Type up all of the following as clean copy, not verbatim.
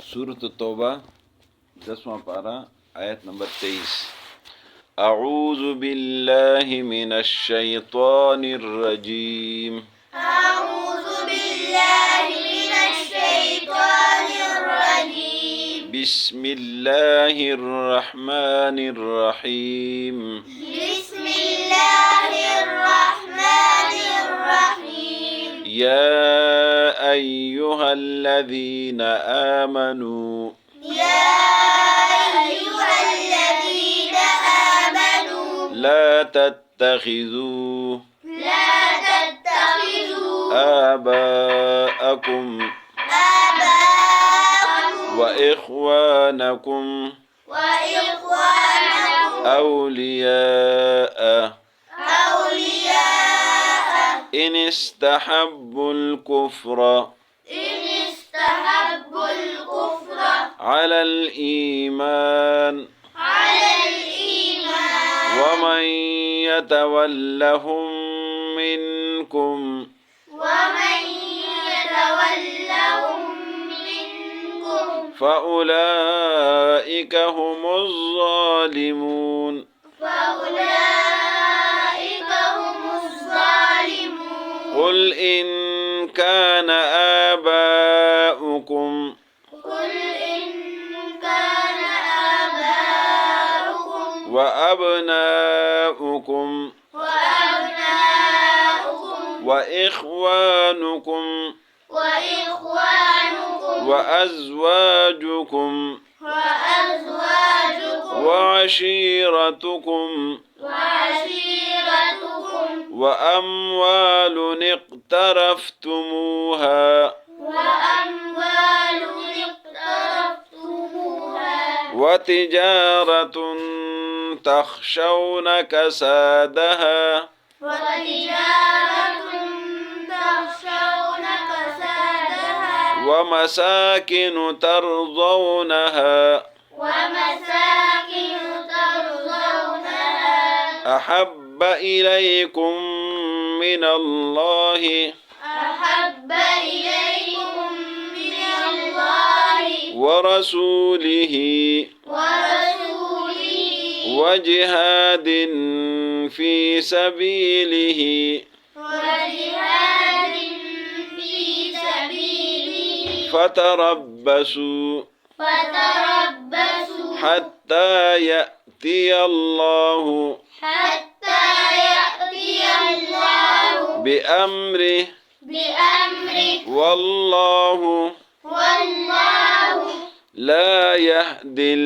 सूरत तौबा 10वां पारा आयत नंबर 23। अऊज़ु बिल्लाहि मिनश शैतानिर रजीम। अऊज़ु बिल्लाहि मिनश शैतानिर रजीम। बिस्मिल्लाहिर रहमानिर रहीम। बिस्मिल्लाहिर रहमानिर रहीम। या अय्युहल्लज़ीना आमनू या अय्युहल्लज़ीना आमनू ला तत्तखिज़ू ला तत्तखिज़ू आबाअकुम आबाअकुम व इख्वानकुम व इख्वानकुम औलियाअ औलियाअ इन इस्तहब्बुल कुफ्र इन इस्तहब्बुल कुफ्र अलल ईमान अलल ईमान वमन यतवल्लहुम मिनकुम वमन यतवल्लहुम मिनकुम फउलाइक हुमुज़ ज़ालिमून। फउलाइक हुमुज़ ज़ालिमून। कुल इन कान आबाउकुम कुल इन कान आबाउकुम व अबनाउकुम व अबनाउकुम व इख्वानुकुम व इख्वानुकुम व अज़वाजुकुम व अज़वाजुकुम व अशीरतुकुम व अशीरतुकुम व अम्वालुन इक़्तरफ़्तुमूहा व अम्वालुन इक़्तरफ़्तुमूहा व तिजारतुन तख़शौन कसादहा व तिजारतुन तख़शौन कसादहा व मसाकिन तर्ज़ौनहा व मसाकिन तर्ज़ौनहा अहब्ब इलैकुम मिनल्लाहि अहब्ब इलैकुम मिनल्लाहि व रसूलिही व रसूलिही व जिहादिन फी सबीलिही व जिहादिन फी सबीलिही फतरब्बसू फतरब्बसू हत्ता यअतियल्लाहु हत्ता यअतियल्लाहु बिअम्रिहि बिअम्रिहि वल्लाहु वल्लाहु ला यहदिल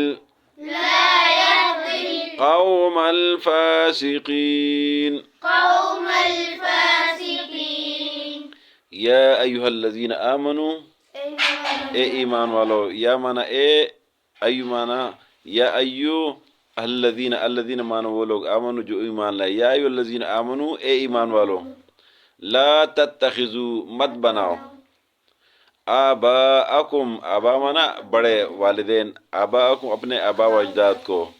ला यहदिल क़ौमल फ़ासिक़ीन। क़ौमल फ़ासिक़ीन। या अय्युहल्लज़ीना आमनू ए ईमान वालो। या माना ए, अय्यु माना या अय्यु, अल्लज़ीना अल्लज़ीना मानो वो लोग, आमनू जो ईमान लाए। या अय्युहल्लज़ीना आमनू ए ईमान वालो। ला तत्तखिज़ू मत बनाओ। आबाअकुम आबा माना बड़े वालिदैन, आबाअकुम अपने आबा व अजदाद को,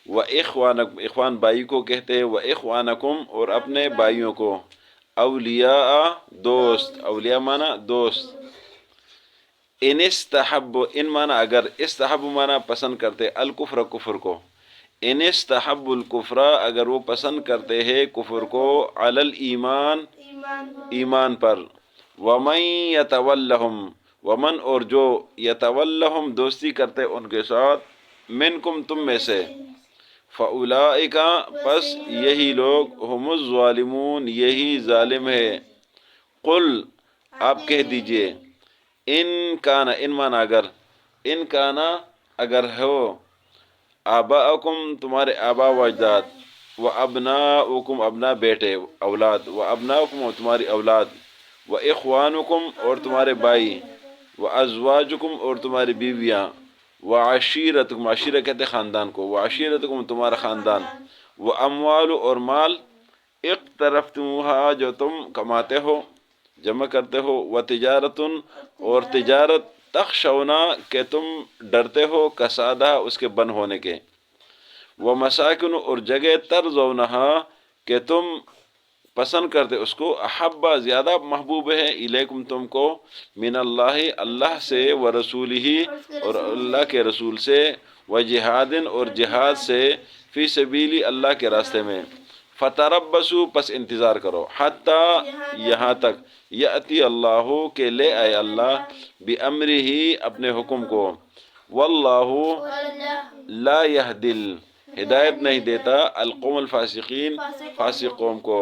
व इख्वानकुम इख्वान भाई को कहते हैं, व इख्वानकुम और अपने भाइयों को, औलिया दोस्त, औलिया माना दोस्त। इन इस्तहब्बु इन माना अगर, इस्तहब्बु माना पसंद करते, अल कुफ्र कुफ्र को। इन इस्तहब्बुल कुफ्र अगर वो पसंद करते हैं कुफ्र को, अलल ईमान ईमान पर। वमन यतवल्लहुम वमन और जो, यतवल्लहुम दोस्ती करते उनके साथ, मिनकुम तुम में से, फउलाइका पस यही लोग, हुमुज़ ज़ालिमून यही जालिम है। कुल आप कह दीजिए, इन काना इन माना अगर, इन काना अगर हो, आबाअकुम तुम्हारे आबा व अजदाद, व अबनाउकुम अपना बेटे औलाद, व अबनाउकुम और तुम्हारी औलाद, व इख्वानुकुम और तुम्हारे भाई, व अज़वाजुकुम और तुम्हारी बीवियाँ, व अशीरतुकुम अशीरा कहते ख़ानदान को, व अशीरतुकुम तुम्हारा ख़ानदान, व अम्वालु और माल, इक़्तरफ़्तुमूहा जो तुम कमाते हो जमा करते हो, व तिजारतुन और तिजारत, तख़शौना के तुम डरते हो, कसादा उसके बन होने के, व मसाकिन और जगह, तर्ज़ौनहा के तुम پسند کرتے اس کو، احبا زیادہ محبوب ہے، الیکم تم کو، من اللہ اللہ سے، و رسولہ اور اللہ کے رسول سے، و جہادن اور جہاد سے، فی سبیلی اللہ کے راستے میں، فتربصوا پس انتظار کرو، حتی یہاں تک، یأتی اللہ کہ لے آئے اللہ، بامرہ اپنے حکم کو، واللہ لا یہدی ہدایت نہیں دیتا القوم الفاسقین فاسق قوم کو۔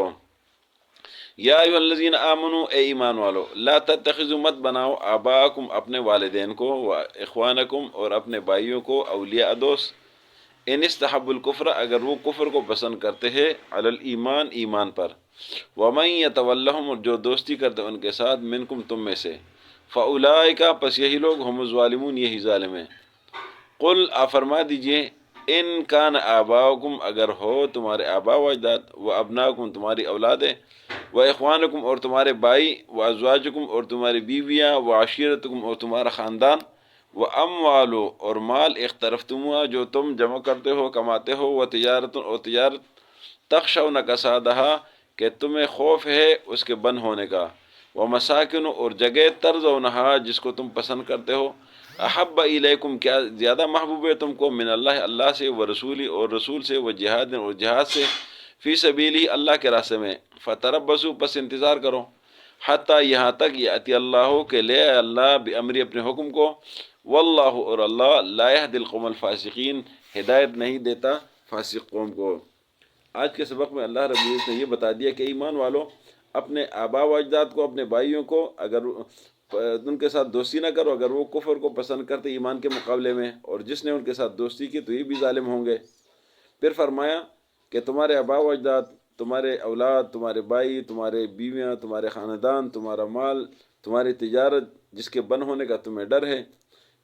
یا ایھا الذین آمنوا اے ایمان والو، لا تتخذوا مت بناؤ، آباءکم اپنے والدین کو، و اخوانکم اور اپنے بھائیوں کو، اولیاء دوست، ان استحب الکفر اگر وہ کفر کو پسند کرتے ہیں، علی الایمان ایمان پر، ومن یتولہم اور جو دوستی کرتے ان کے ساتھ، منکم تم میں سے، فاولئک پس یہی لوگ، ہم الظالمون یہی ظالم ہیں۔ قل آپ فرما دیجئے، ان کان آباؤکم اگر ہو تمہارے آبا و اجداد، و ابناؤکم تمہاری اولادیں، و اخوانکم اور تمہارے بھائی، و ازواجکم اور تمہاری بیویاں، و عشیرتکم اور تمہارا خاندان، و اموال اور مال، اقترفتموها جو تم جمع کرتے ہو کماتے ہو، و تجارت اور تجارت، تخشون کسادہا کہ تمہیں خوف ہے اس کے بند ہونے کا، و مساکن اور جگہ، ترضونہا جس کو تم پسند کرتے ہو، احب الیکم کیا زیادہ محبوب ہے تم کو، من اللہ اللہ سے، و رسولی اور رسول سے، و جہاد اور جہاد سے، فی سبیلی اللہ کے راستے میں، فتربصوا پس انتظار کرو، حتی یہاں تک، یاتی اللہ کہ لے آئے اللہ، بامری اپنے حکم کو، واللہ اور اللہ، لا یہدی القوم الفاسقین ہدایت نہیں دیتا فاسق قوم کو۔ آج کے سبق میں اللہ رب العزت نے یہ بتا دیا کہ ایمان والو، اپنے آبا و اجداد کو، اپنے بھائیوں کو، اگر ان کے ساتھ دوستی نہ کرو اگر وہ کفر کو پسند کرتے ایمان کے مقابلے میں، اور جس نے ان کے ساتھ دوستی کی تو یہ بھی ظالم ہوں گے۔ پھر فرمایا کہ تمہارے آبا و اجداد، تمہارے اولاد، تمہارے بھائی، تمہارے بیویاں، تمہارے خاندان، تمہارا مال، تمہاری تجارت جس کے بند ہونے کا تمہیں ڈر ہے،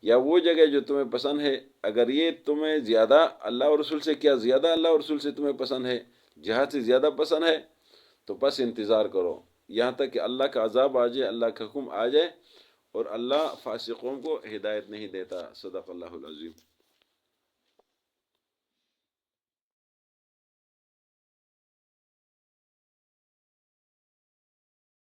یا وہ جگہ جو تمہیں پسند ہے، اگر یہ تمہیں زیادہ اللہ اور رسول سے، کیا زیادہ اللہ اور رسول سے تمہیں پسند ہے، جہاد سے زیادہ پسند ہے، تو بس انتظار کرو یہاں تک کہ اللہ کا عذاب آ جائے، اللہ کا حکم آ جائے، اور اللہ فاسقوں کو ہدایت نہیں دیتا۔ صدق اللہ العظیم۔